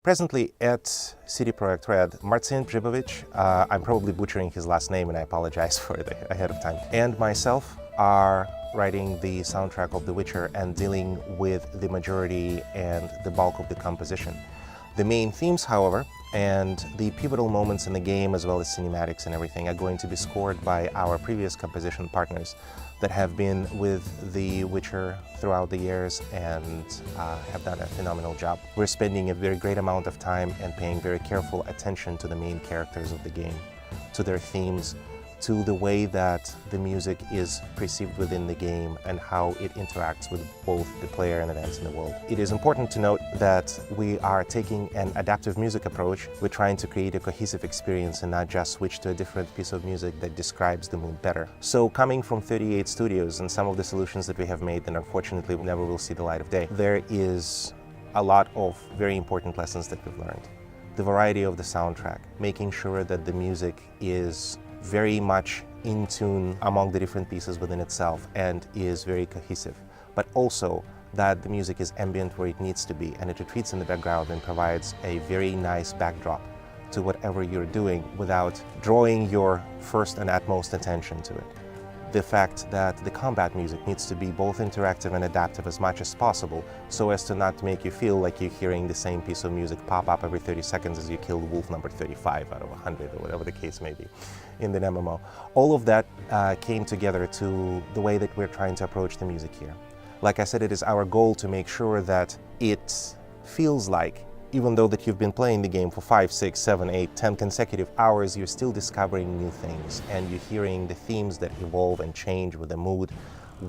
Presently at CD Projekt Red, Marcin Przybovic, I'm probably butchering his last name and I apologize for it ahead of time, and myself are writing the soundtrack of The Witcher and dealing with the majority and the bulk of the composition. The main themes, however, and the pivotal moments in the game, as well as cinematics and everything, are going to be scored by our previous composition partners that have been with The Witcher throughout the years and have done a phenomenal job. We're spending a very great amount of time and paying very careful attention to the main characters of the game, to their themes, to the way that the music is perceived within the game and how it interacts with both the player and events in the world. It is important to note that we are taking an adaptive music approach. We're trying to create a cohesive experience and not just switch to a different piece of music that describes the mood better. So coming from 38 studios and some of the solutions that we have made that unfortunately never will see the light of day, there is a lot of very important lessons that we've learned. The variety of the soundtrack, making sure that the music is very much in tune among the different pieces within itself and is very cohesive, but also that the music is ambient where it needs to be and it retreats in the background and provides a very nice backdrop to whatever you're doing without drawing your first and utmost attention to it. The fact that the combat music needs to be both interactive and adaptive as much as possible so as to not make you feel like you're hearing the same piece of music pop up every 30 seconds as you kill wolf number 35 out of 100 or whatever the case may be in the MMO. All of that came together to the way that we're trying to approach the music here. Like I said, it is our goal to make sure that it feels like, even though that you've been playing the game for 5, 6, 7, 8, 10 consecutive hours, you're still discovering new things and you're hearing the themes that evolve and change with the mood,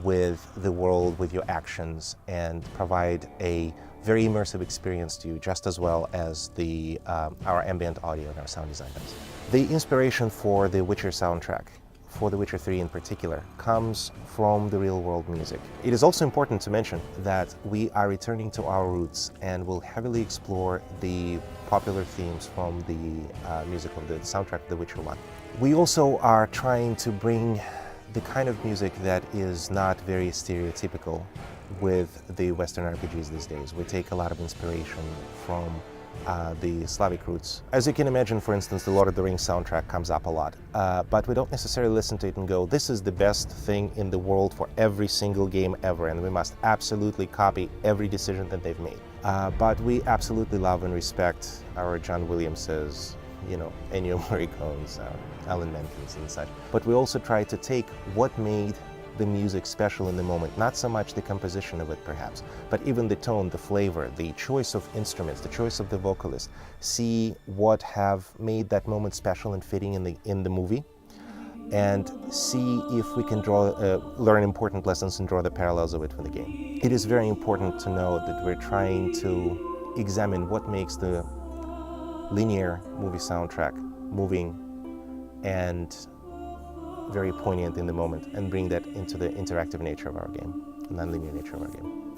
with the world, with your actions, and provide a very immersive experience to you, just as well as our ambient audio and our sound design does. The inspiration for the Witcher soundtrack, for The Witcher 3 in particular, comes from the real-world music. It is also important to mention that we are returning to our roots and will heavily explore the popular themes from the music of the soundtrack of The Witcher 1. We also are trying to bring the kind of music that is not very stereotypical with the Western RPGs these days. We take a lot of inspiration from the Slavic roots. As you can imagine, for instance, the Lord of the Rings soundtrack comes up a lot, but we don't necessarily listen to it and go, this is the best thing in the world for every single game ever, and we must absolutely copy every decision that they've made. But we absolutely love and respect our John Williamses, Ennio Morricone's, Alan Menken's and such. But we also try to take what made the music special in the moment, not so much the composition of it perhaps, but even the tone, the flavor, the choice of instruments, the choice of the vocalist, see what have made that moment special and fitting in the movie, and see if we can learn important lessons and draw the parallels of it for the game. It is very important to know that we're trying to examine what makes the linear movie soundtrack moving and very poignant in the moment, and bring that into the interactive nature of our game, non-linear nature of our game.